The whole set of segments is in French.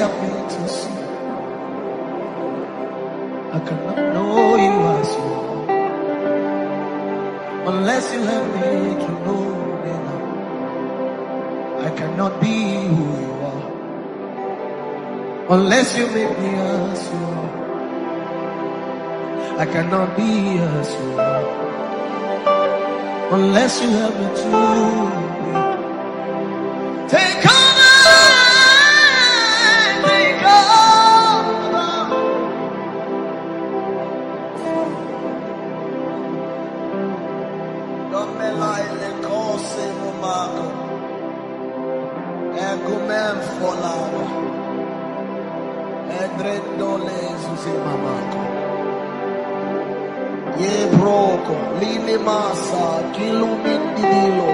help me to see. I cannot know you as you are, unless you help me to know me now. I cannot be who you are, unless you make me as you are. I cannot be as you are, unless you help me to be. Take over, take over. Don't me lie, le cose no mago. Ego men folava. Edrendo le susi mamako. Ye broco, lime massa, kilumin dilo.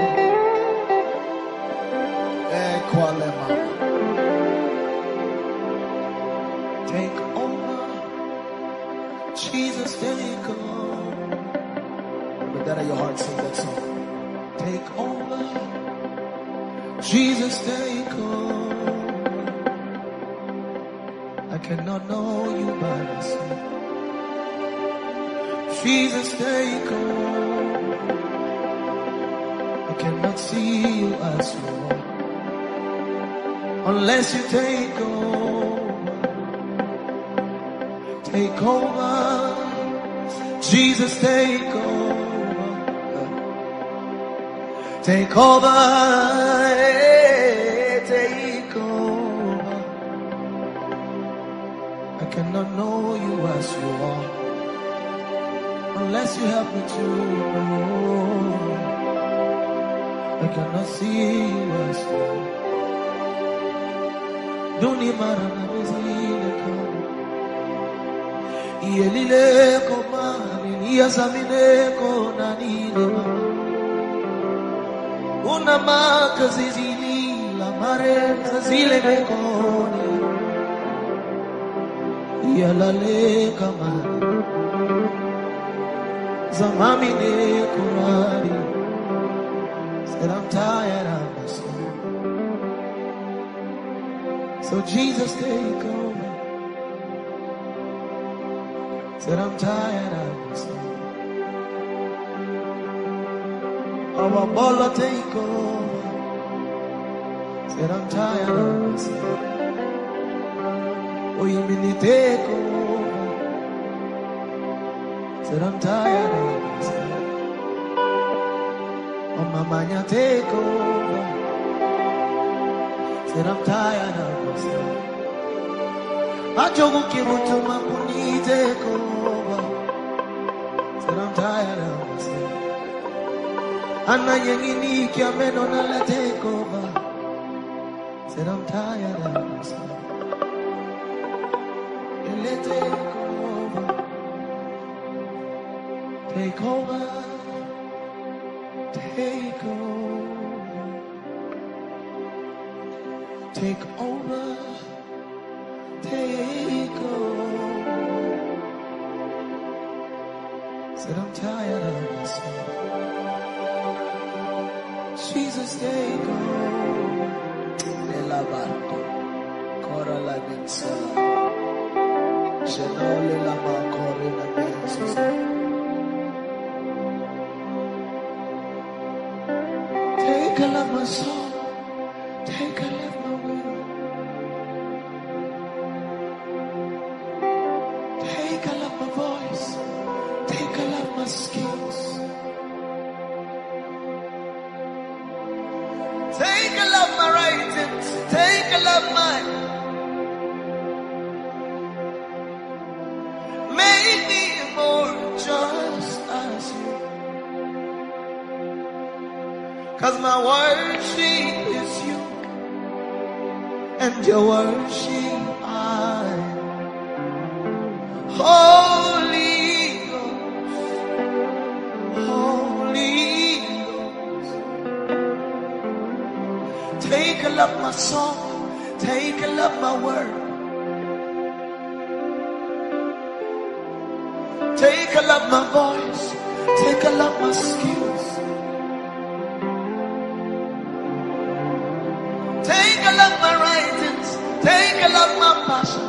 Take over, Jesus, take over. With that at your heart, sing that song. Take over, Jesus, take over. I cannot know you by myself. Jesus, take over. I cannot see you as you are, unless you take over. Take over, Jesus, take over. Take over, take over. I cannot know you as you are, unless you help me to know. I cannot see you as you are. Duni marana mizile kama Iyelile koma Niyazamine kona nile Una maka zizili La mare zazile mekone Iyalale kama Zamamine kurari. Said I'm tired of myself. So Jesus, take over. Said I'm tired of myself. Our baller, take over. Said I'm tired of myself. Oh, you mean you take over. Said I'm tired of myself. Oh, mama, take over. Said I'm tired of myself. Ajogu kibutu makuni take over. Said I'm tired of myself. Anna yengini kiameno na la take over. Said I'm tired of myself. And let take over. Take over. Take over. Take over. Take over. Said I'm tired of myself. Jesus, take over. Elabato, Cora la Vinsala, Shanole la Macore la Bensus. Take a love my soul, take a love my will. Take a love my voice, take a love my skills. Take a love my writings, take a love mine. Make me more just as you. Cause my worship is you, and your worship I. Holy Ghost, Holy Ghost. Take a love my song, take a love my word. Take a love my voice, take a love my skills. Take a love my writings, take a your love my passion.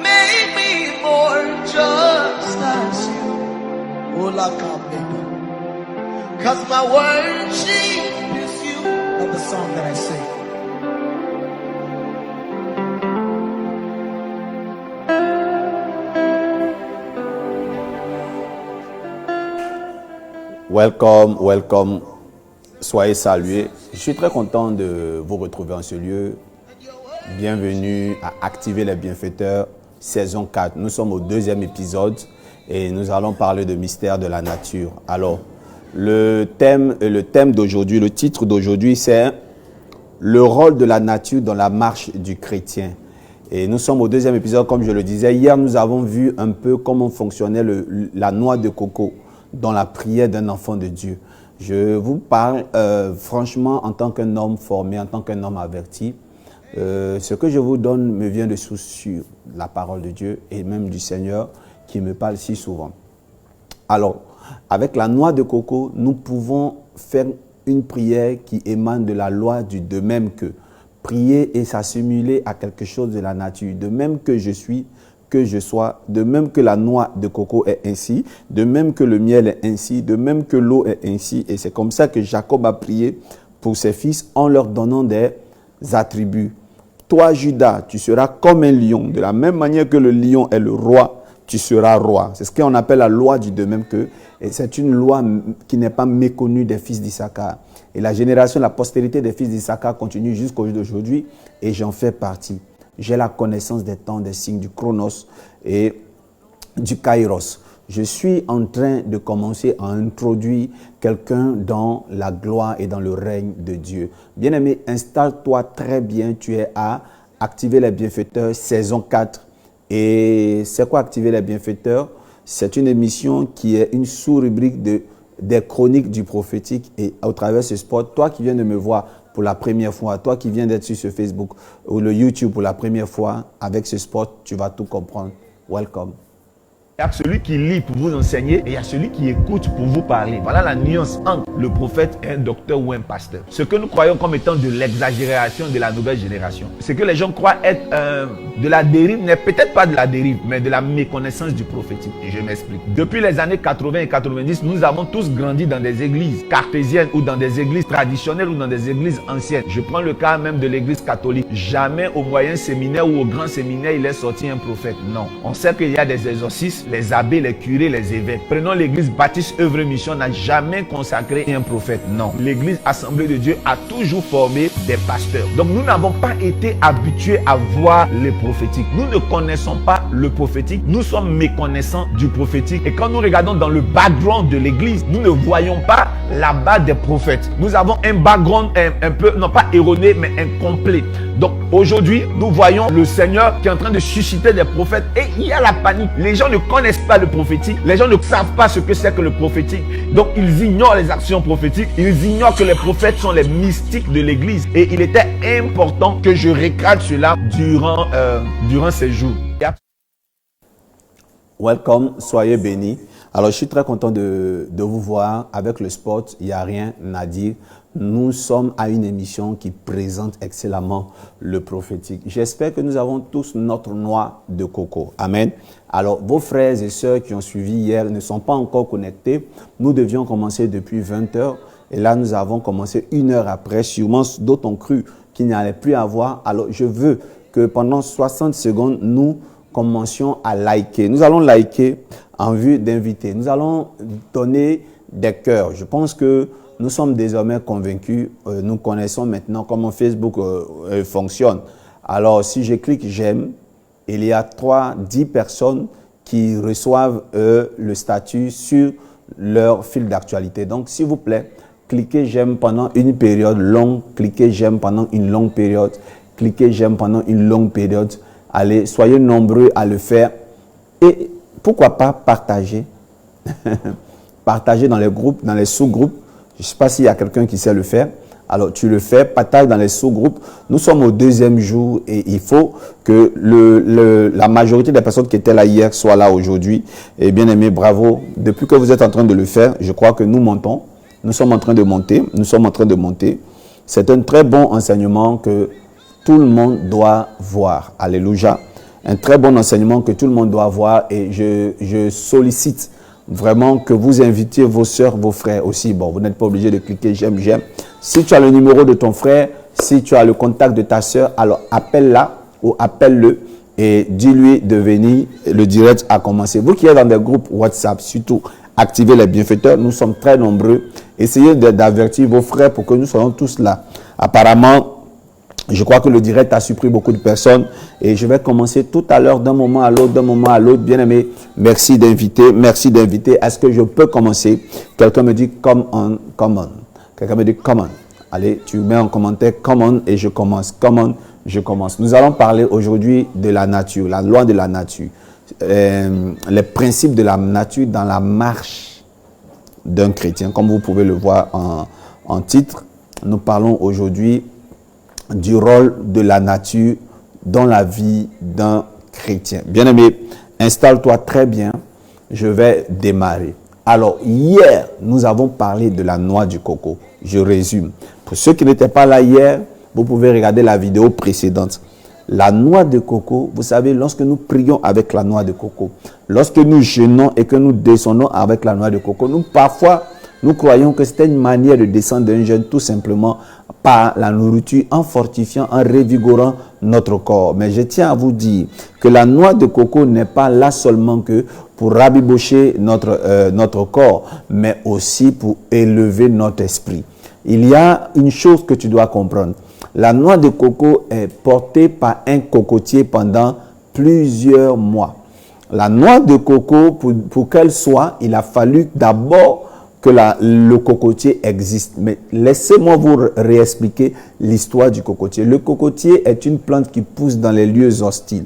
Make me more just as you. Oh, like I baby. Cause my worship is you. Of the song that I sing. Welcome, welcome. Soyez salués. Je suis très content de vous retrouver en ce lieu. Bienvenue à Activer les bienfaiteurs, saison 4. Nous sommes au 2e épisode et nous allons parler de mystère de la nature. Alors, le thème d'aujourd'hui, le titre d'aujourd'hui, c'est le rôle de la nature dans la marche du chrétien. Et nous sommes au 2e épisode, comme je le disais. Hier, nous avons vu un peu comment fonctionnait la noix de coco dans la prière d'un enfant de Dieu. Je vous parle franchement en tant qu'un homme formé, en tant qu'un homme averti. Ce que je vous donne me vient de source sûre, la parole de Dieu et même du Seigneur qui me parle si souvent. Alors, avec la noix de coco, nous pouvons faire une prière qui émane de la loi du de même que. Prier et s'assimiler à quelque chose de la nature. De même que je suis, que je sois, de même que la noix de coco est ainsi, de même que le miel est ainsi, de même que l'eau est ainsi. Et c'est comme ça que Jacob a prié pour ses fils en leur donnant des attributs. Toi, Judas, tu seras comme un lion. De la même manière que le lion est le roi, tu seras roi. C'est ce qu'on appelle la loi du de même que. Et c'est une loi qui n'est pas méconnue des fils d'Issachar. Et la génération, la postérité des fils d'Issachar continue jusqu'au jour d'aujourd'hui et j'en fais partie. J'ai la connaissance des temps, des signes, du chronos et du kairos. Je suis en train de commencer à introduire quelqu'un dans la gloire et dans le règne de Dieu. Bien-aimé, installe-toi très bien. Tu es à Activer les bienfaiteurs, saison 4. Et c'est quoi Activer les bienfaiteurs? C'est une émission qui est une sous-rubrique des chroniques du prophétique. Et au travers de ce spot, toi qui viens de me voir pour la première fois, toi qui viens d'être sur ce Facebook ou le YouTube pour la première fois, avec ce spot, tu vas tout comprendre. Welcome. Il y a celui qui lit pour vous enseigner et il y a celui qui écoute pour vous parler. Voilà la nuance entre le prophète et un docteur ou un pasteur. Ce que nous croyons comme étant de l'exagération de la nouvelle génération. Ce que les gens croient être de la dérive n'est peut-être pas de la dérive, mais de la méconnaissance du prophétique. Et je m'explique. Depuis les années 80 et 90, nous avons tous grandi dans des églises cartésiennes ou dans des églises traditionnelles ou dans des églises anciennes. Je prends le cas même de l'église catholique. Jamais au moyen séminaire ou au grand séminaire, il est sorti un prophète. Non. On sait qu'il y a des exorcistes, les abbés, les curés, les évêques. Prenons l'église baptiste œuvre mission n'a jamais consacré un prophète. Non. L'église Assemblée de Dieu a toujours formé des pasteurs. Donc nous n'avons pas été habitués à voir les prophétiques. Nous ne connaissons pas le prophétique. Nous sommes méconnaissants du prophétique. Et quand nous regardons dans le background de l'église, nous ne voyons pas là-bas des prophètes. Nous avons un background un peu, non pas erroné, mais incomplet. Donc aujourd'hui, nous voyons le Seigneur qui est en train de susciter des prophètes et il y a la panique. Les gens ne connaissent pas le prophétique. Les gens ne savent pas ce que c'est que le prophétique. Donc ils ignorent les actions prophétiques. Ils ignorent que les prophètes sont les mystiques de l'église. Et il était important que je recadre cela durant ces jours. Welcome, soyez bénis. Alors, je suis très content de vous voir avec le spot. Il n'y a rien à dire. Nous sommes à une émission qui présente excellemment le prophétique. J'espère que nous avons tous notre noix de coco. Amen. Alors, vos frères et sœurs qui ont suivi hier ne sont pas encore connectés. Nous devions commencer depuis 20 h. Et là, nous avons commencé 1 heure après. Sûrement, d'autres ont cru qu'il n'y allait plus avoir. Alors, je veux que pendant 60 secondes, nous commencions à liker. Nous allons liker en vue d'inviter. Nous allons donner des cœurs. Je pense que nous sommes désormais convaincus. Nous connaissons maintenant comment Facebook fonctionne. Alors, si je clique j'aime, il y a 10 personnes qui reçoivent le statut sur leur fil d'actualité. Donc, s'il vous plaît, cliquez j'aime pendant une période longue. Cliquez j'aime pendant une longue période. Cliquez j'aime pendant une longue période. Allez, soyez nombreux à le faire. Et pourquoi pas partager. Partager dans les groupes, dans les sous-groupes. Je ne sais pas s'il y a quelqu'un qui sait le faire. Alors, tu le fais, partage dans les sous-groupes. Nous sommes au 2e jour et il faut que la majorité des personnes qui étaient là hier soient là aujourd'hui. Et bien aimé, bravo. Depuis que vous êtes en train de le faire, je crois que nous montons. Nous sommes en train de monter. Nous sommes en train de monter. C'est un très bon enseignement que tout le monde doit voir. Alléluia. Un très bon enseignement que tout le monde doit voir et je sollicite vraiment que vous invitiez vos soeurs, vos frères aussi. Bon, vous n'êtes pas obligé de cliquer j'aime, j'aime. Si tu as le numéro de ton frère, si tu as le contact de ta soeur, alors appelle-la ou appelle-le et dis-lui de venir. Le direct a commencé. Vous qui êtes dans des groupes WhatsApp, surtout, activez les bienfaiteurs. Nous sommes très nombreux. Essayez d'avertir vos frères pour que nous soyons tous là. Apparemment, je crois que le direct a surpris beaucoup de personnes et je vais commencer tout à l'heure d'un moment à l'autre, Bien aimé, merci d'inviter. Est-ce que je peux commencer? Quelqu'un me dit come on. Quelqu'un me dit come on. Allez, tu mets en commentaire come on et je commence. Je commence. Nous allons parler aujourd'hui de la nature, la loi de la nature, les principes de la nature dans la marche d'un chrétien. Comme vous pouvez le voir en titre, nous parlons aujourd'hui du rôle de la nature dans la vie d'un chrétien. Bien-aimé, installe-toi très bien. Je vais démarrer. Alors, hier, nous avons parlé de la noix du coco. Je résume. Pour ceux qui n'étaient pas là hier, vous pouvez regarder la vidéo précédente. La noix de coco, vous savez, lorsque nous prions avec la noix de coco, lorsque nous jeûnons et que nous descendons avec la noix de coco, parfois, nous croyons que c'était une manière de descendre d'un jeûne tout simplement par la nourriture, en fortifiant, en revigorant notre corps. Mais je tiens à vous dire que la noix de coco n'est pas là seulement que pour rabibocher notre corps, mais aussi pour élever notre esprit. Il y a une chose que tu dois comprendre. La noix de coco est portée par un cocotier pendant plusieurs mois. La noix de coco, pour qu'elle soit, il a fallu d'abord que le cocotier existe. Mais laissez-moi vous réexpliquer l'histoire du cocotier. Le cocotier est une plante qui pousse dans les lieux hostiles.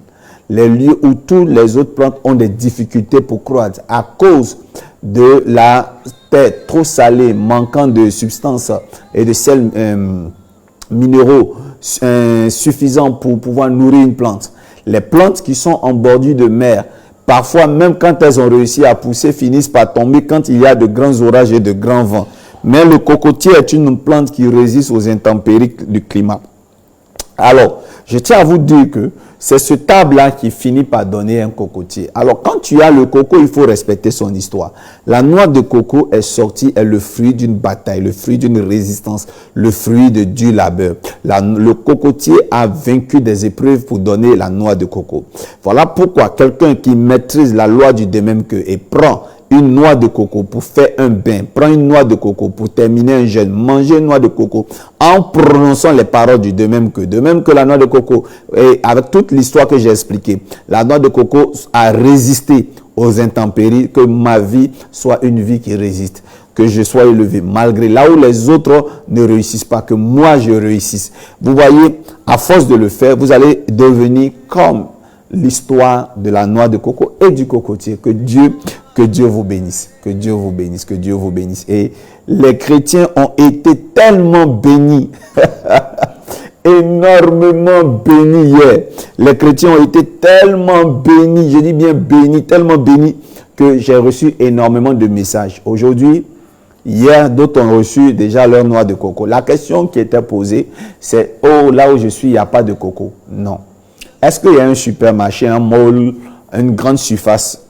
Les lieux où toutes les autres plantes ont des difficultés pour croître à cause de la terre trop salée, manquant de substances et de sels minéraux suffisants pour pouvoir nourrir une plante. Les plantes qui sont en bordure de mer, parfois, même quand elles ont réussi à pousser, finissent par tomber quand il y a de grands orages et de grands vents. Mais le cocotier est une plante qui résiste aux intempéries du climat. Alors, je tiens à vous dire que c'est ce arbre-là qui finit par donner un cocotier. Alors, quand tu as le coco, il faut respecter son histoire. La noix de coco est sortie, est le fruit d'une bataille, le fruit d'une résistance, le fruit de du labeur. Le cocotier a vaincu des épreuves pour donner la noix de coco. Voilà pourquoi quelqu'un qui maîtrise la loi du de même que et prend une noix de coco pour faire un bain, prend une noix de coco pour terminer un jeûne, manger une noix de coco en prononçant les paroles du de même que la noix de coco, et avec toute l'histoire que j'ai expliquée, la noix de coco a résisté aux intempéries, que ma vie soit une vie qui résiste, que je sois élevé, malgré là où les autres ne réussissent pas, que moi je réussisse. Vous voyez, à force de le faire, vous allez devenir comme l'histoire de la noix de coco et du cocotier. Que Dieu vous bénisse. Que Dieu vous bénisse. Que Dieu vous bénisse. Et les chrétiens ont été tellement bénis. Énormément bénis hier. Les chrétiens ont été tellement bénis. Je dis bien bénis. Tellement bénis que j'ai reçu énormément de messages. Aujourd'hui, hier, d'autres ont reçu déjà leur noix de coco. La question qui était posée, c'est « Oh, là où je suis, il n'y a pas de coco. » Non. Est-ce qu'il y a un supermarché, un mall, une grande surface,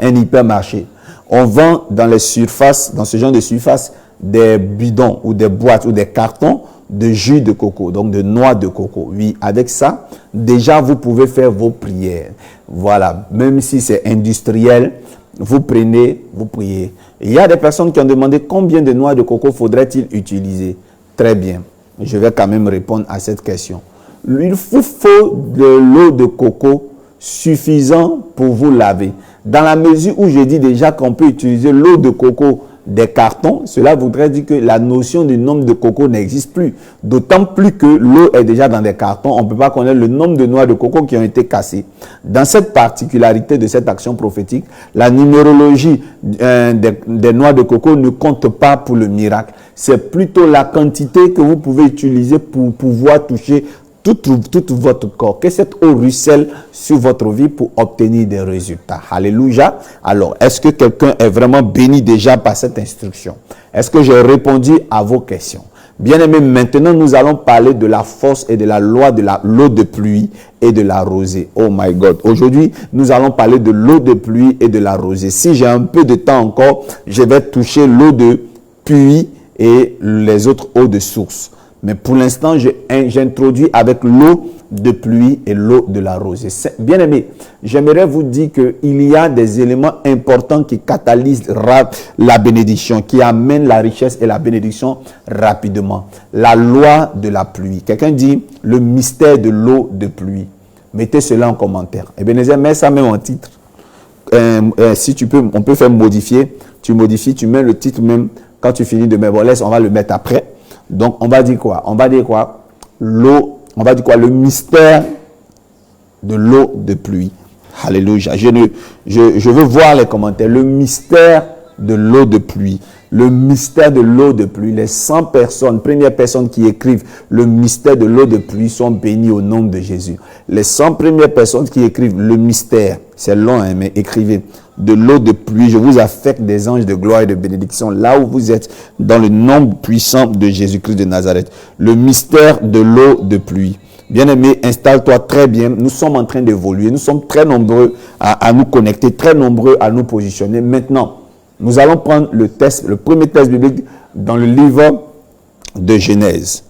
un hypermarché? On vend dans les surfaces, dans ce genre de surface, des bidons ou des boîtes ou des cartons de jus de coco, donc de noix de coco. Oui, avec ça, déjà, vous pouvez faire vos prières. Voilà, même si c'est industriel, vous prenez, vous priez. Il y a des personnes qui ont demandé combien de noix de coco faudrait-il utiliser. Très bien, je vais quand même répondre à cette question. Il vous faut de l'eau de coco suffisant pour vous laver. Dans la mesure où je dis déjà qu'on peut utiliser l'eau de coco des cartons, cela voudrait dire que la notion du nombre de coco n'existe plus. D'autant plus que l'eau est déjà dans des cartons, on ne peut pas connaître le nombre de noix de coco qui ont été cassées. Dans cette particularité de cette action prophétique, la numérologie des noix de coco ne compte pas pour le miracle. C'est plutôt la quantité que vous pouvez utiliser pour pouvoir toucher tout votre corps, que cette eau ruisselle sur votre vie pour obtenir des résultats. Alléluia. Alors, est-ce que quelqu'un est vraiment béni déjà par cette instruction? Est-ce que j'ai répondu à vos questions? Bien-aimés, maintenant nous allons parler de la force et de la loi de l'eau de pluie et de la rosée. Oh my God. Aujourd'hui, nous allons parler de l'eau de pluie et de la rosée. Si j'ai un peu de temps encore, je vais toucher l'eau de pluie et les autres eaux de source. Mais pour l'instant, j'introduis avec l'eau de pluie et l'eau de la rosée. Bien aimé, j'aimerais vous dire qu'il y a des éléments importants qui catalysent la bénédiction, qui amènent la richesse et la bénédiction rapidement. La loi de la pluie. Quelqu'un dit le mystère de l'eau de pluie. Mettez cela en commentaire. Ebenezer, mets ça même en titre. Si tu peux, on peut faire modifier. Tu modifies, tu mets le titre même. Quand tu finis de mettre, bon, laisse, on va le mettre après. Donc, on va dire quoi? On va dire quoi? L'eau, on va dire quoi? Le mystère de l'eau de pluie. Alléluia. Je veux voir les commentaires. Le mystère de l'eau de pluie. Le mystère de l'eau de pluie. Les 100 personnes, premières personnes qui écrivent le mystère de l'eau de pluie sont bénies au nom de Jésus. Les 100 premières personnes qui écrivent le mystère, c'est long, hein, mais écrivez, de l'eau de pluie, je vous affecte des anges de gloire et de bénédiction là où vous êtes, dans le nom puissant de Jésus-Christ de Nazareth. Le mystère de l'eau de pluie. Bien-aimé, installe-toi très bien. Nous sommes en train d'évoluer. Nous sommes très nombreux à nous connecter, très nombreux à nous positionner. Maintenant, nous allons prendre le premier texte biblique dans le livre de Genèse.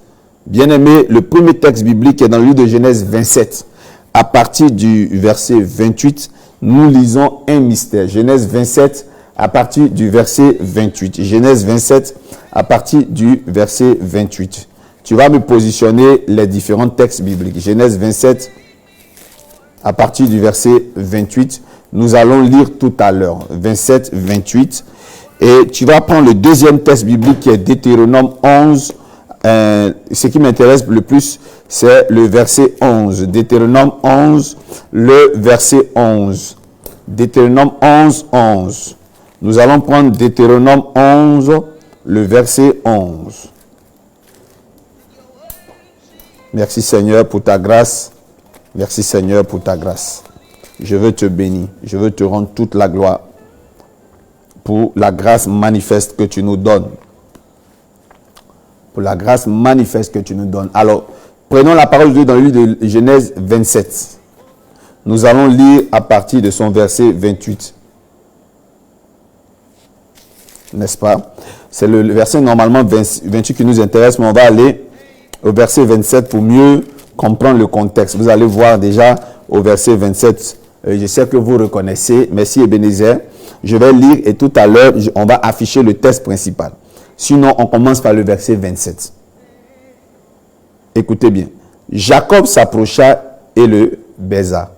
Bien-aimé, le premier texte biblique est dans le livre de Genèse 27. À partir du verset 28, nous lisons un mystère. Genèse 27, à partir du verset 28. Genèse 27, à partir du verset 28. Tu vas me positionner les différents textes bibliques. Genèse 27, à partir du verset 28. Nous allons lire tout à l'heure. 27, 28. Et tu vas prendre le deuxième texte biblique qui est Deutéronome 11. Ce qui m'intéresse le plus, c'est le verset 11. Deutéronome 11, le verset 11. Deutéronome 11, 11. Nous allons prendre Deutéronome 11, le verset 11. Merci Seigneur pour ta grâce. Merci Seigneur pour ta grâce. Je veux te bénir. Je veux te rendre toute la gloire pour la grâce manifeste que tu nous donnes. Pour la grâce manifeste que tu nous donnes. Alors, prenons la parole de Dieu dans le livre de Genèse 27. Nous allons lire à partir de son verset 28. N'est-ce pas? C'est le verset normalement 28 qui nous intéresse, mais on va aller au verset 27 pour mieux comprendre le contexte. Vous allez voir déjà au verset 27. Je sais que vous reconnaissez. Merci Ebenezer. Je vais lire et tout à l'heure, on va afficher le texte principal. Sinon, on commence par le verset 27. Écoutez bien. Jacob s'approcha et le baisa.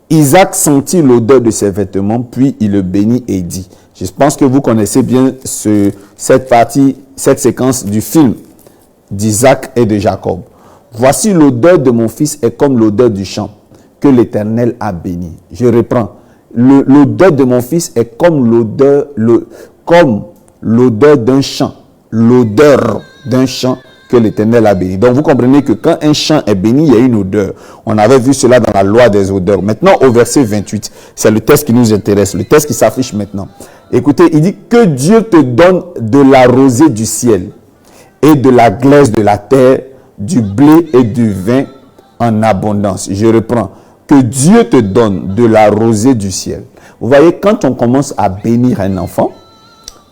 Isaac sentit l'odeur de ses vêtements, puis il le bénit et dit. Je pense que vous connaissez bien cette partie, cette séquence du film d'Isaac et de Jacob. Voici l'odeur de mon fils est comme l'odeur du champ que l'Éternel a béni. Je reprends. L'odeur de mon fils est comme l'odeur d'un champ. L'odeur d'un champ que l'Éternel a béni. Donc vous comprenez que quand un champ est béni, il y a une odeur. On avait vu cela dans la loi des odeurs. Maintenant au verset 28, c'est le texte qui nous intéresse, le texte qui s'affiche maintenant. Écoutez, il dit que Dieu te donne de la rosée du ciel et de la glaise de la terre, du blé et du vin en abondance. Je reprends. Que Dieu te donne de la rosée du ciel. Vous voyez, quand on commence à bénir un enfant,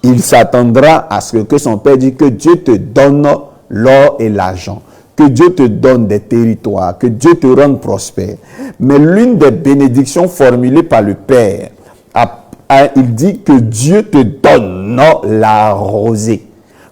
il s'attendra à ce que son père dise que Dieu te donne l'or et l'argent, que Dieu te donne des territoires, que Dieu te rende prospère. Mais l'une des bénédictions formulées par le Père, il dit que Dieu te donne la rosée.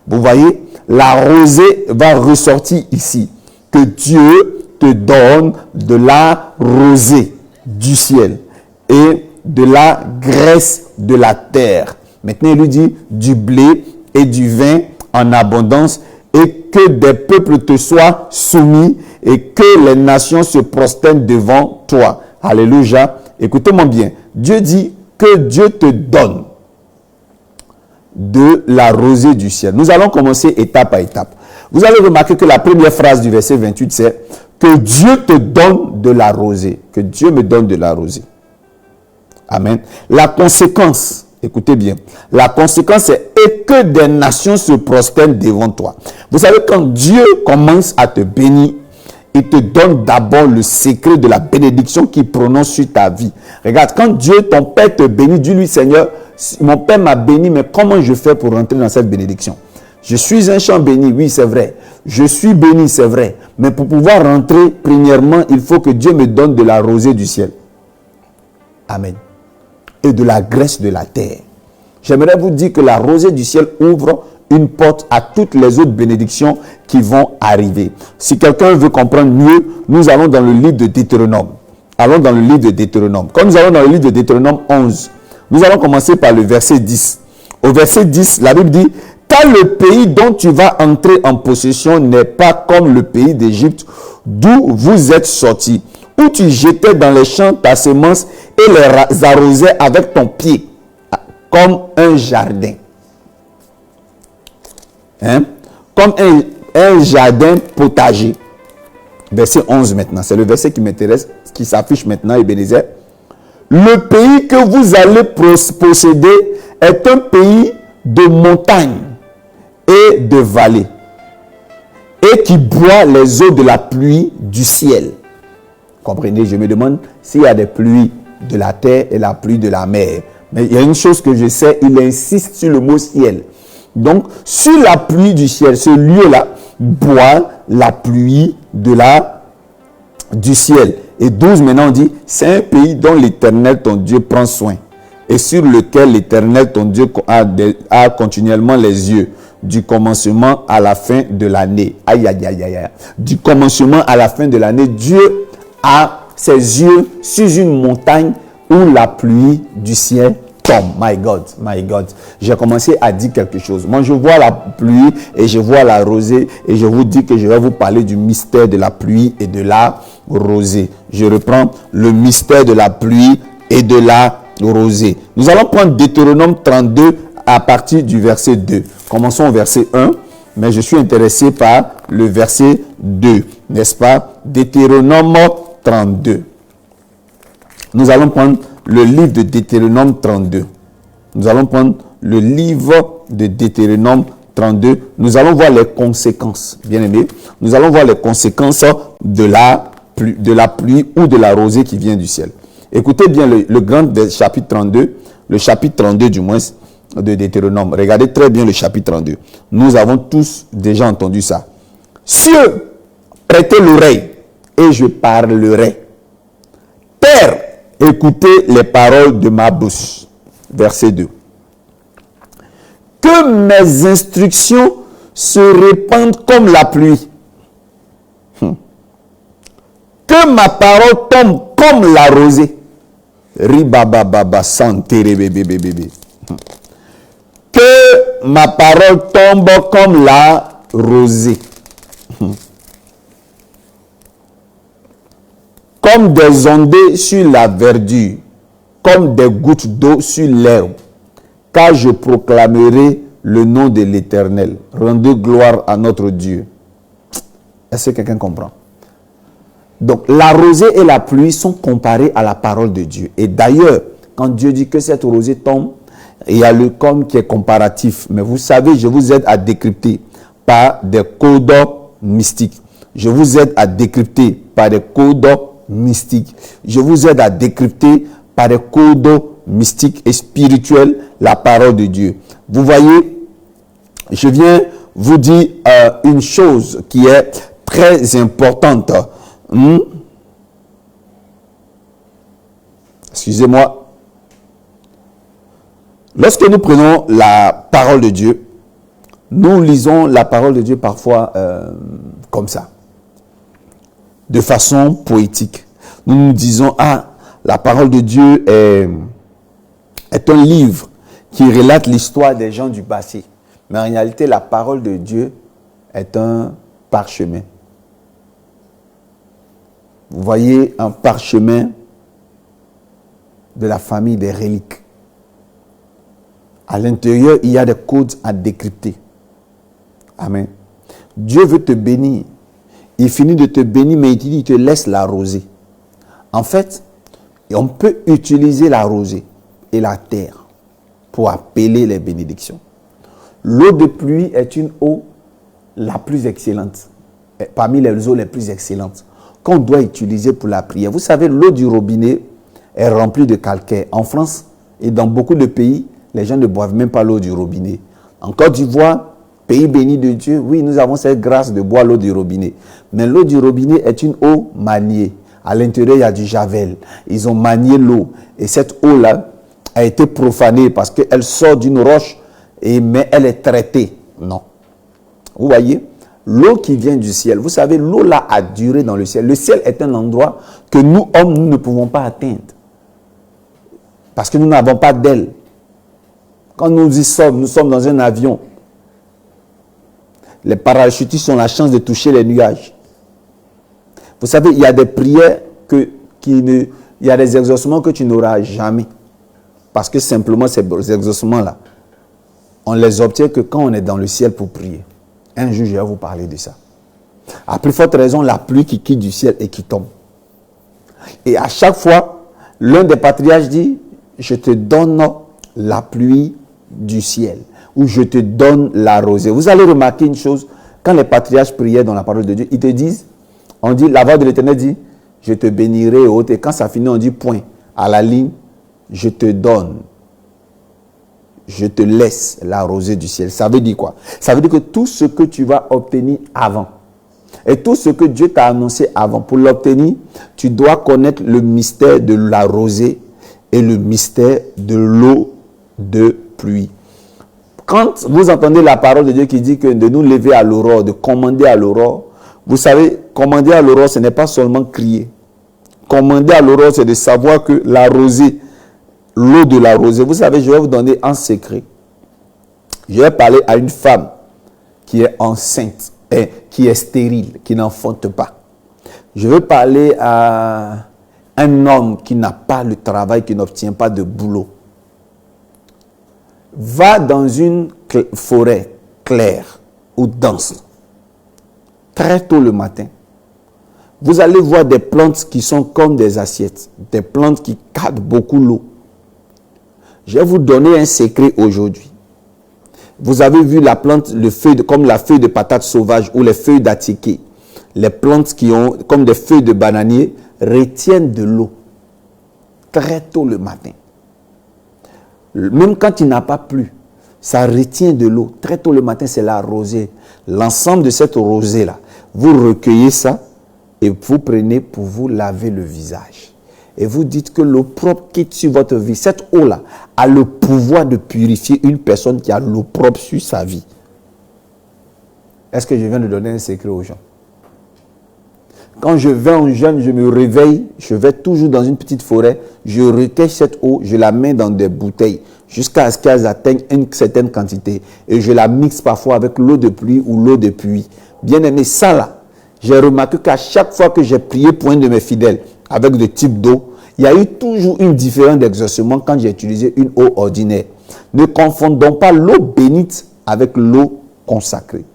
Vous voyez, la rosée va ressortir ici. Que Dieu te donne de la rosée du ciel et de la graisse de la terre. Maintenant, il lui dit du blé et du vin en abondance et que des peuples te soient soumis et que les nations se prosternent devant toi. Alléluia. Écoutez-moi bien. Dieu dit que Dieu te donne de la rosée du ciel. Nous allons commencer étape à étape. Vous allez remarquer que la première phrase du verset 28, c'est que Dieu te donne de la rosée. Que Dieu me donne de la rosée. Amen. La conséquence Écoutez bien. La conséquence est et que des nations se prosternent devant toi. Vous savez, quand Dieu commence à te bénir, il te donne d'abord le secret de la bénédiction qu'il prononce sur ta vie. Regarde, quand Dieu, ton Père, te bénit, dis-lui, Seigneur, mon Père m'a béni, mais comment je fais pour rentrer dans cette bénédiction? Je suis un champ béni, oui, c'est vrai. Je suis béni, c'est vrai. Mais pour pouvoir rentrer, premièrement, il faut que Dieu me donne de la rosée du ciel. Amen. Et de la graisse de la terre. J'aimerais vous dire que la rosée du ciel ouvre une porte à toutes les autres bénédictions qui vont arriver. Si quelqu'un veut comprendre mieux, nous allons dans le livre de Deutéronome. Allons dans le livre de Deutéronome. Quand nous allons dans le livre de Deutéronome 11, nous allons commencer par le verset 10. Au verset 10, la Bible dit, « Car le pays dont tu vas entrer en possession n'est pas comme le pays d'Égypte, d'où vous êtes sortis, où tu jetais dans les champs ta semence et les arrosais avec ton pied, comme un jardin. » Comme un jardin potager. Verset 11 maintenant. C'est le verset qui m'intéresse, qui s'affiche maintenant, Ebenezer. Le pays que vous allez posséder est un pays de montagnes et de vallées, et qui boit les eaux de la pluie du ciel. Comprenez, je me demande s'il y a des pluies de la terre et la pluie de la mer. Mais il y a une chose que je sais, il insiste sur le mot ciel. Donc, sur la pluie du ciel, ce lieu-là boit la pluie du ciel. Et 12, maintenant, on dit, c'est un pays dont l'Éternel, ton Dieu, prend soin. Et sur lequel l'Éternel, ton Dieu, a continuellement les yeux. Du commencement à la fin de l'année. Aïe, aïe, aïe, aïe. Du commencement à la fin de l'année, Dieu a ses yeux sur une montagne où la pluie du ciel tombe. My God, my God. J'ai commencé à dire quelque chose. Moi, je vois la pluie et je vois la rosée. Et je vous dis que je vais vous parler du mystère de la pluie et de la rosée. Je reprends le mystère de la pluie et de la rosée. Nous allons prendre Deutéronome 32 à partir du verset 2. Commençons au verset 1. Mais je suis intéressé par le verset 2. N'est-ce pas? Deutéronome 32. Nous allons prendre le livre de Deutéronome 32. Nous allons prendre le livre de Deutéronome 32. Nous allons voir les conséquences, bien aimés. Nous allons voir les conséquences de la pluie ou de la rosée qui vient du ciel. Écoutez bien le grand chapitre 32, le chapitre 32 du moins de Deutéronome. Regardez très bien le chapitre 32. Nous avons tous déjà entendu ça. Cieux, prêtez l'oreille et je parlerai. Terre, écoutez les paroles de ma bouche. Verset 2. Que mes instructions se répandent comme la pluie. Que ma parole tombe comme la rosée. Ribababa santere bébé bébé. Que ma parole tombe comme la rosée. Comme des ondées sur la verdure, comme des gouttes d'eau sur l'herbe, car je proclamerai le nom de l'Éternel. Rendez gloire à notre Dieu. Est-ce que quelqu'un comprend? Donc, la rosée et la pluie sont comparées à la parole de Dieu. Et d'ailleurs, quand Dieu dit que cette rosée tombe, il y a le comme qui est comparatif. Mais vous savez, je vous aide à décrypter par des codes mystiques. Je vous aide à décrypter par des codes mystiques. Je vous aide à décrypter par des codes mystiques et spirituels la parole de Dieu. Vous voyez, je viens vous dire une chose qui est très importante. Excusez-moi. Lorsque nous prenons la parole de Dieu, nous lisons la parole de Dieu parfois comme ça, de façon poétique. Nous nous disons, la parole de Dieu est un livre qui relate l'histoire des gens du passé. Mais en réalité, la parole de Dieu est un parchemin. Vous voyez un parchemin de la famille des reliques. À l'intérieur, il y a des codes à décrypter. Amen. Dieu veut te bénir. Il finit de te bénir, mais il te laisse la rosée. En fait, on peut utiliser la rosée et la terre pour appeler les bénédictions. L'eau de pluie est une eau la plus excellente, parmi les eaux les plus excellentes, qu'on doit utiliser pour la prière. Vous savez, l'eau du robinet est remplie de calcaire. En France et dans beaucoup de pays, les gens ne boivent même pas l'eau du robinet. En Côte d'Ivoire, pays béni de Dieu, oui, nous avons cette grâce de boire l'eau du robinet. Mais l'eau du robinet est une eau maniée. À l'intérieur, il y a du javel. Ils ont manié l'eau. Et cette eau-là a été profanée parce qu'elle sort d'une roche, mais elle est traitée. Non. Vous voyez, l'eau qui vient du ciel, vous savez, l'eau là a duré dans le ciel. Le ciel est un endroit que nous, hommes, nous ne pouvons pas atteindre. Parce que nous n'avons pas d'aile. Quand nous y sommes, nous sommes dans un avion. Les parachutistes ont la chance de toucher les nuages. Vous savez, il y a des prières, il y a des exaucements que tu n'auras jamais. Parce que simplement, ces exaucements-là, on les obtient que quand on est dans le ciel pour prier. Un jour, je vais vous parler de ça. À plus forte raison, la pluie qui quitte du ciel et qui tombe. Et à chaque fois, l'un des patriarches dit, je te donne la pluie du ciel. Ou je te donne la rosée. Vous allez remarquer une chose, quand les patriarches priaient dans la parole de Dieu, ils te disent, on dit, la voix de l'Éternel dit, je te bénirai haute. Et quand ça finit, on dit, point, à la ligne, je te donne. Je te laisse la rosée du ciel. Ça veut dire quoi? Ça veut dire que tout ce que tu vas obtenir avant, et tout ce que Dieu t'a annoncé avant, pour l'obtenir, tu dois connaître le mystère de la rosée et le mystère de l'eau de pluie. Quand vous entendez la parole de Dieu qui dit que de nous lever à l'aurore, de commander à l'aurore, vous savez, commander à l'aurore, ce n'est pas seulement crier. Commander à l'aurore, c'est de savoir que la rosée, l'eau de la rosée, vous savez, je vais vous donner un secret. Je vais parler à une femme qui est enceinte, et qui est stérile, qui n'enfante pas. Je vais parler à un homme qui n'a pas le travail, qui n'obtient pas de boulot. Va dans une forêt claire ou dense, très tôt le matin. Vous allez voir des plantes qui sont comme des assiettes, des plantes qui captent beaucoup l'eau. Je vais vous donner un secret aujourd'hui. Vous avez vu la plante, comme la feuille de patate sauvage ou les feuilles d'attiqué. Les plantes qui ont, comme des feuilles de bananier, retiennent de l'eau très tôt le matin. Même quand il n'a pas plu, ça retient de l'eau. Très tôt le matin, c'est la rosée. L'ensemble de cette rosée-là, vous recueillez ça et vous prenez pour vous laver le visage. Et vous dites que l'eau propre quitte sur votre vie. Cette eau-là a le pouvoir de purifier une personne qui a l'eau propre sur sa vie. Est-ce que je viens de donner un secret aux gens? Quand je vais en jeûne, je me réveille, je vais toujours dans une petite forêt, je recueille cette eau, je la mets dans des bouteilles jusqu'à ce qu'elles atteignent une certaine quantité. Et je la mixe parfois avec l'eau de pluie ou l'eau de puits. Bien aimé, ça là, j'ai remarqué qu'à chaque fois que j'ai prié pour un de mes fidèles avec de type d'eau, il y a eu toujours une différence d'exaucement quand j'ai utilisé une eau ordinaire. Ne confondons pas l'eau bénite avec l'eau consacrée.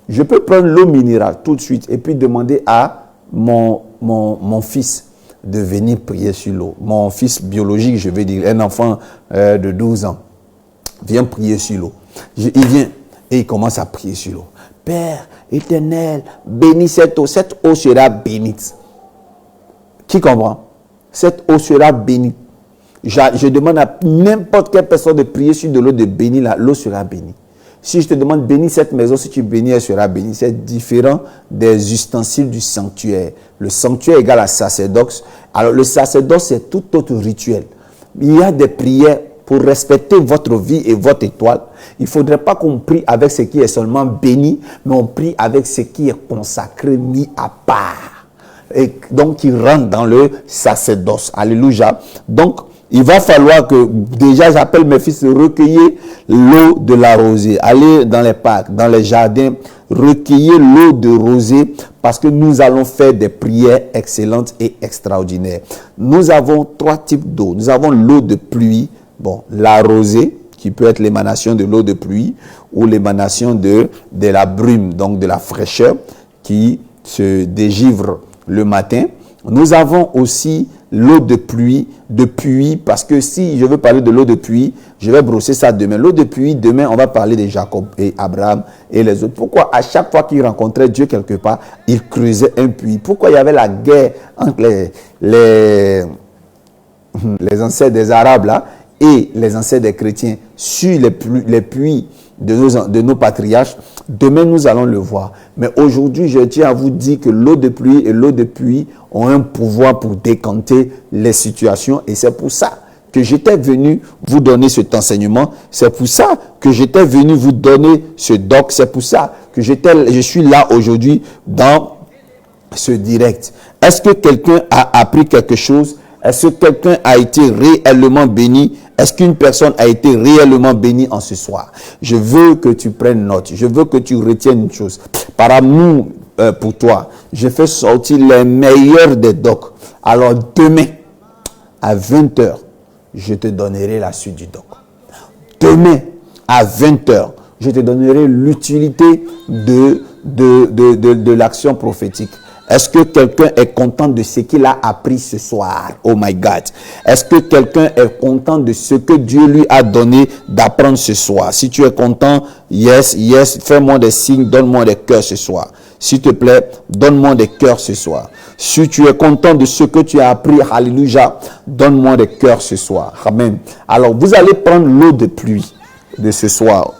Je peux prendre l'eau minérale tout de suite et puis demander à mon fils de venir prier sur l'eau. Mon fils biologique, je vais dire, un enfant de 12 ans, vient prier sur l'eau. Il vient et il commence à prier sur l'eau. Père éternel, bénis cette eau. Cette eau sera bénite. Qui comprend? Cette eau sera bénie. Je demande à n'importe quelle personne de prier sur de l'eau, de bénir l'eau sera bénie. Si je te demande bénis cette maison, si tu bénis, elle sera bénie. C'est différent des ustensiles du sanctuaire. Le sanctuaire égale à sacerdoce. Alors le sacerdoce, c'est tout autre rituel. Il y a des prières pour respecter votre vie et votre étoile. Il ne faudrait pas qu'on prie avec ce qui est seulement béni, mais on prie avec ce qui est consacré, mis à part. Et donc, il rentre dans le sacerdoce. Alléluia. Donc, il va falloir que, déjà, j'appelle mes fils, recueillir l'eau de la rosée. Allez dans les parcs, dans les jardins, recueillir l'eau de rosée parce que nous allons faire des prières excellentes et extraordinaires. Nous avons 3 types d'eau. Nous avons l'eau de pluie, bon, la rosée, qui peut être l'émanation de l'eau de pluie ou l'émanation de la brume, donc de la fraîcheur qui se dégivre le matin. Nous avons aussi l'eau de pluie, parce que si je veux parler de l'eau de pluie, je vais brosser ça demain. L'eau de pluie, demain, on va parler de Jacob et Abraham et les autres. Pourquoi à chaque fois qu'ils rencontraient Dieu quelque part, ils creusaient un puits? Pourquoi il y avait la guerre entre les ancêtres des Arabes là et les ancêtres des chrétiens sur les puits de nos patriarches? Demain, nous allons le voir. Mais aujourd'hui, je tiens à vous dire que l'eau de pluie et l'eau de pluie ont un pouvoir pour décanter les situations. Et c'est pour ça que j'étais venu vous donner cet enseignement. C'est pour ça que j'étais venu vous donner ce doc. C'est pour ça que je suis là aujourd'hui dans ce direct. Est-ce que quelqu'un a appris quelque chose? Est-ce que quelqu'un a été réellement béni? Est-ce qu'une personne a été réellement bénie en ce soir? Je veux que tu prennes note. Je veux que tu retiennes une chose. Par amour pour toi, je fais sortir les meilleurs des docs. Alors demain, à 20h, je te donnerai la suite du doc. Demain, à 20h, je te donnerai l'utilité de l'action prophétique. Est-ce que quelqu'un est content de ce qu'il a appris ce soir? Oh my God. Est-ce que quelqu'un est content de ce que Dieu lui a donné d'apprendre ce soir? Si tu es content, yes, fais-moi des signes, donne-moi des cœurs ce soir. S'il te plaît, donne-moi des cœurs ce soir. Si tu es content de ce que tu as appris, alléluia, donne-moi des cœurs ce soir. Amen. Alors, vous allez prendre l'eau de pluie de ce soir.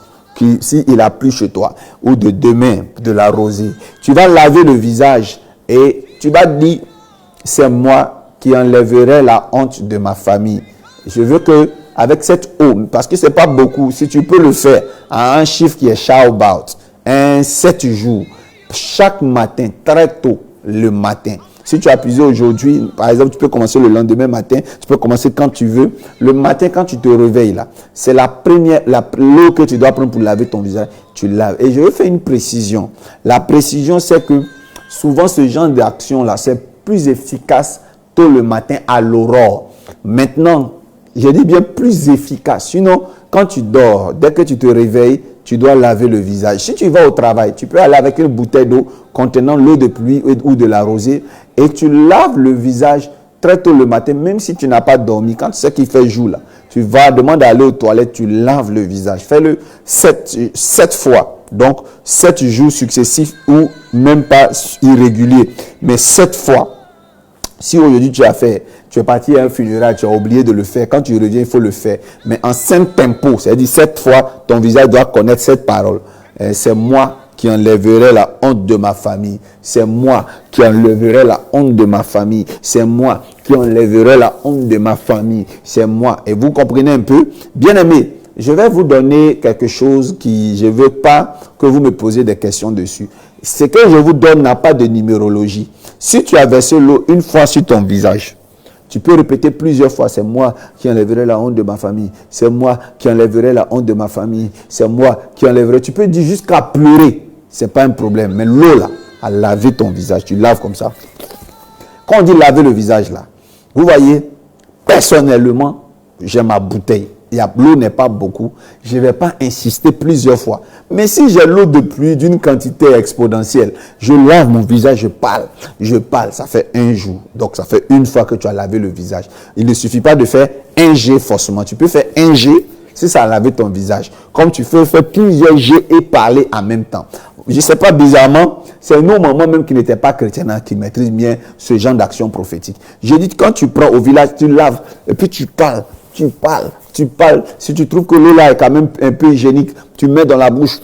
S'il a plu chez toi, ou de demain, de la rosée. Tu vas laver le visage. Et tu vas dire, c'est moi qui enlèverai la honte de ma famille. Je veux que, avec cette eau, parce que c'est pas beaucoup, si tu peux le faire à un chiffre qui est shout out, 7 jours, chaque matin, très tôt le matin. Si tu as puisé aujourd'hui, par exemple, tu peux commencer le lendemain matin, tu peux commencer quand tu veux. Le matin, quand tu te réveilles là, c'est l'eau que tu dois prendre pour laver ton visage, tu laves. Et je vais faire une précision. La précision, c'est que souvent, ce genre d'action-là, c'est plus efficace tôt le matin à l'aurore. Maintenant, je dis bien plus efficace. Sinon, quand tu dors, dès que tu te réveilles, tu dois laver le visage. Si tu vas au travail, tu peux aller avec une bouteille d'eau contenant l'eau de pluie ou de la rosée et tu laves le visage très tôt le matin, même si tu n'as pas dormi. Quand tu sais qu'il fait jour, là, tu vas demander d'aller aux toilettes, tu laves le visage. Fais-le 7 fois. Donc, 7 jours successifs ou même pas irréguliers. Mais 7 fois. Si aujourd'hui tu es parti à un funérail, tu as oublié de le faire. Quand tu reviens, il faut le faire. Mais en 5 tempos, c'est-à-dire 7 fois, ton visage doit connaître cette parole. C'est moi qui enlèverai la honte de ma famille. C'est moi qui enlèverai la honte de ma famille. C'est moi qui enlèverai la honte de ma famille. C'est moi. Et vous comprenez un peu? Bien aimé. Je vais vous donner quelque chose je ne veux pas que vous me posiez des questions dessus. Ce que je vous donne n'a pas de numérologie. Si tu as versé l'eau une fois sur ton visage, tu peux répéter plusieurs fois, c'est moi qui enlèverai la honte de ma famille. C'est moi qui enlèverai la honte de ma famille. C'est moi qui enlèverai. Tu peux dire jusqu'à pleurer. Ce n'est pas un problème. Mais l'eau là, à laver ton visage, tu laves comme ça. Quand on dit laver le visage là, vous voyez, personnellement, j'ai ma bouteille. L'eau n'est pas beaucoup. Je ne vais pas insister plusieurs fois. Mais si j'ai l'eau de pluie d'une quantité exponentielle, je lave mon visage, je parle. Ça fait 1 jour. Donc, ça fait une fois que tu as lavé le visage. Il ne suffit pas de faire 1 jet forcément. Tu peux faire 1 jet si ça a lavé ton visage. Comme tu peux faire plusieurs jets et parler en même temps. Je ne sais pas, bizarrement, c'est nos mamans même qui n'étaient pas chrétiennes qui maîtrisent bien ce genre d'action prophétique. Je dis, quand tu prends au village, tu laves et puis tu parles. Si tu trouves que l'eau là est quand même un peu hygiénique, tu mets dans la bouche,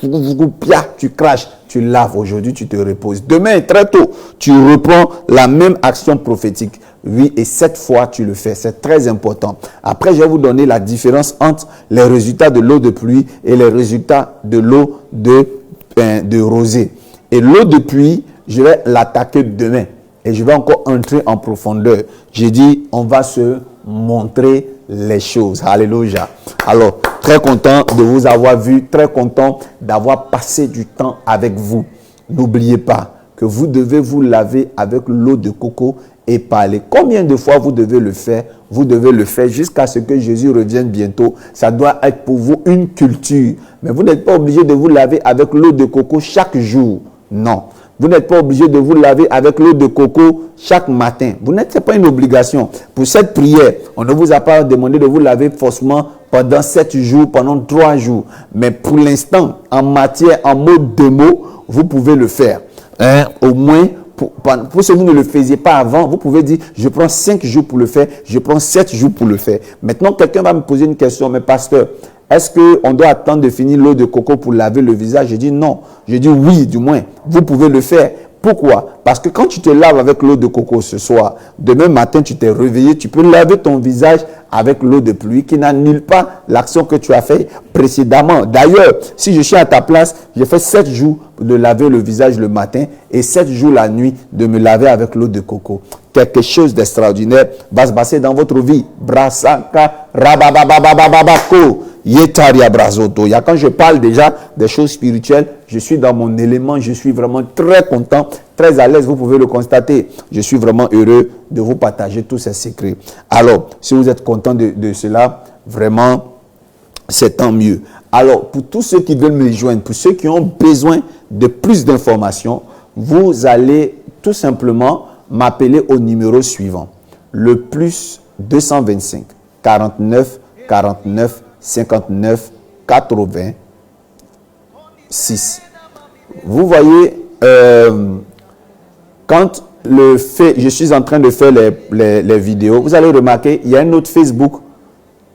tu craches, tu laves. Aujourd'hui, tu te reposes. Demain, très tôt, tu reprends la même action prophétique. Oui, et 7 fois, tu le fais. C'est très important. Après, je vais vous donner la différence entre les résultats de l'eau de pluie et les résultats de l'eau de rosée. Et l'eau de pluie, je vais l'attaquer demain. Et je vais encore entrer en profondeur. J'ai dit, on va se montrer les choses. Alléluia. Alors, très content de vous avoir vu, très content d'avoir passé du temps avec vous. N'oubliez pas que vous devez vous laver avec l'eau de coco et parler. Combien de fois vous devez le faire? Vous devez le faire jusqu'à ce que Jésus revienne bientôt. Ça doit être pour vous une culture. Mais vous n'êtes pas obligé de vous laver avec l'eau de coco chaque jour. Non. Vous n'êtes pas obligé de vous laver avec l'eau de coco chaque matin. C'est pas une obligation. Pour cette prière, on ne vous a pas demandé de vous laver forcément pendant 7 jours, pendant 3 jours. Mais pour l'instant, en mode de mots, vous pouvez le faire. Au moins, pour ceux qui vous ne le faisiez pas avant, vous pouvez dire, je prends 5 jours pour le faire, je prends 7 jours pour le faire. Maintenant, quelqu'un va me poser une question, mais pasteur, est-ce qu'on doit attendre de finir l'eau de coco pour laver le visage? Je dis non. Je dis oui, du moins, vous pouvez le faire. Pourquoi? Parce que quand tu te laves avec l'eau de coco ce soir, demain matin, tu t'es réveillé, tu peux laver ton visage avec l'eau de pluie qui n'annule pas l'action que tu as fait précédemment. D'ailleurs, si je suis à ta place, j'ai fait 7 jours de laver le visage le matin et 7 jours la nuit de me laver avec l'eau de coco. Quelque chose d'extraordinaire va se passer dans votre vie. Brasaka, rababababababako. Yetaria brazoto. Quand je parle déjà des choses spirituelles, je suis dans mon élément, je suis vraiment très content, très à l'aise, vous pouvez le constater. Je suis vraiment heureux de vous partager tous ces secrets. Alors, si vous êtes content de cela, vraiment, c'est tant mieux. Alors, pour tous ceux qui veulent me joindre, pour ceux qui ont besoin de plus d'informations, vous allez tout simplement m'appeler au numéro suivant. Le plus 225 49 49 59 86. Vous voyez, quand je suis en train de faire les vidéos, vous allez remarquer, il y a un autre Facebook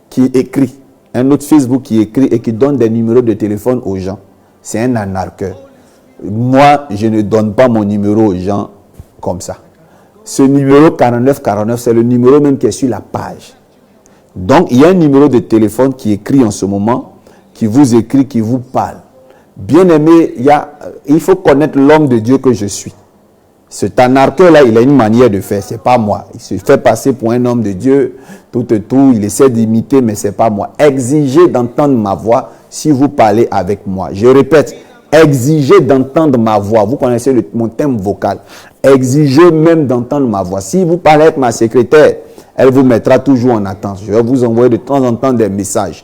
qui écrit. Un autre Facebook qui écrit et qui donne des numéros de téléphone aux gens. C'est un anarcheur. Moi, je ne donne pas mon numéro aux gens comme ça. Ce numéro 4949, c'est le numéro même qui est sur la page. Donc, il y a un numéro de téléphone qui écrit en ce moment, qui vous écrit, qui vous parle. Bien-aimé, il faut connaître l'homme de Dieu que je suis. Cet anarcheur-là, il a une manière de faire, c'est pas moi. Il se fait passer pour un homme de Dieu, tout, il essaie d'imiter, mais c'est pas moi. Exigez d'entendre ma voix si vous parlez avec moi. Je répète, exigez d'entendre ma voix. Vous connaissez mon thème vocal. Exigez même d'entendre ma voix. Si vous parlez avec ma secrétaire, elle vous mettra toujours en attente. Je vais vous envoyer de temps en temps des messages.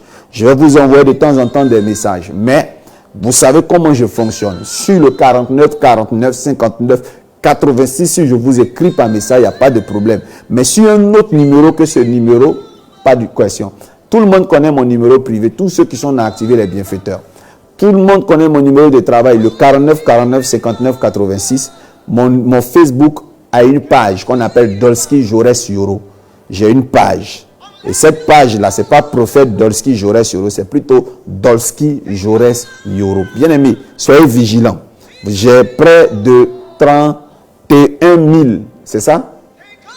Mais vous savez comment je fonctionne. Sur le 49, 49, 59, 86, si je vous écris par message, il n'y a pas de problème. Mais sur un autre numéro que ce numéro, pas de question. Tout le monde connaît mon numéro privé. Tous ceux qui sont activés, les bienfaiteurs. Tout le monde connaît mon numéro de travail, le 49, 49, 59, 86. Mon Facebook a une page qu'on appelle Dolski Jaurès Yoro. J'ai une page. Et cette page-là, ce n'est pas prophète Dolski Jaurès Yoro, c'est plutôt Dolski Jaurès Yoro. Bien aimé, soyez vigilants. J'ai près de 31 000, c'est ça?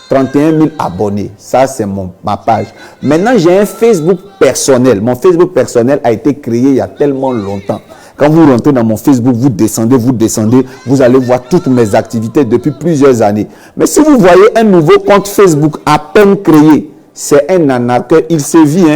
31 000 abonnés. Ça, c'est ma page. Maintenant, j'ai un Facebook personnel. Mon Facebook personnel a été créé il y a tellement longtemps. Quand vous rentrez dans mon Facebook, vous descendez, vous allez voir toutes mes activités depuis plusieurs années. Mais si vous voyez un nouveau compte Facebook à peine créé, c'est un anarcheur, il se vit.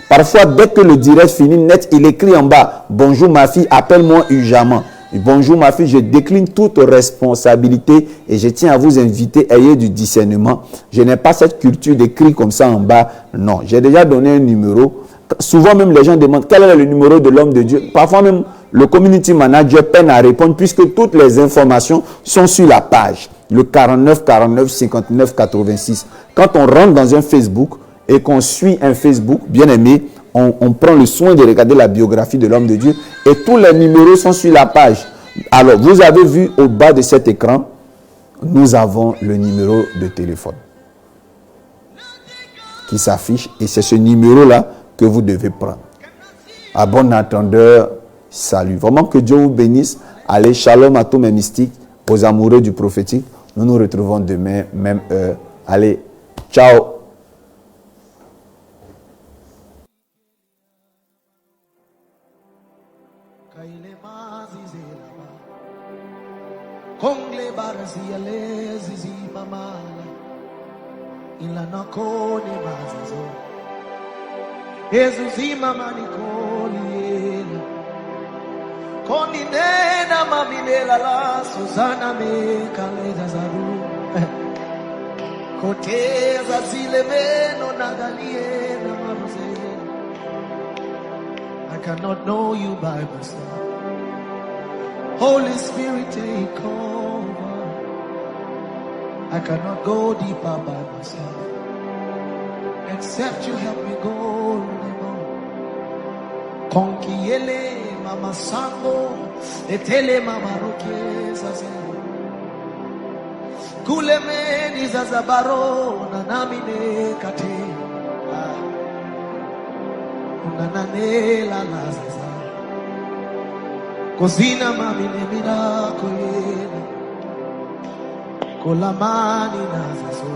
Parfois, dès que le direct finit net, il écrit en bas, « Bonjour ma fille, appelle-moi urgemment. » Bonjour ma fille, je décline toute responsabilité et je tiens à vous inviter, ayez du discernement. Je n'ai pas cette culture d'écrire comme ça en bas. Non, j'ai déjà donné un numéro. Souvent même les gens demandent quel est le numéro de l'homme de Dieu. Parfois même le community manager peine à répondre puisque toutes les informations sont sur la page. Le 49 49 59 86. Quand on rentre dans un Facebook et qu'on suit un Facebook, bien aimé, on prend le soin de regarder la biographie de l'homme de Dieu et tous les numéros sont sur la page. Alors, vous avez vu au bas de cet écran, nous avons le numéro de téléphone qui s'affiche et c'est ce numéro-là que vous devez prendre. À bon entendeur, salut. Vraiment que Dieu vous bénisse. Allez, shalom à tous mes mystiques, aux amoureux du prophétique. Nous nous retrouvons demain, même heure. Allez, ciao. Kongle barasi alezi zimamala ilana koni mazizo Yesu zimamani koni yela koni nena mamidela la Susana me kaleza zaru koteza zile meno nagalie na maruze I cannot know you by myself. Holy Spirit, take over. I cannot go deeper by myself, except you help me go. Konkiele mama sango, etele mama roke zaze. Kuleme ni zazabaro na namine kate. Unanane la lazaza. Kozina mami ne mina koyena. Kolamani nazazo.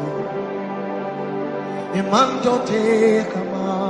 Emanjo te kama.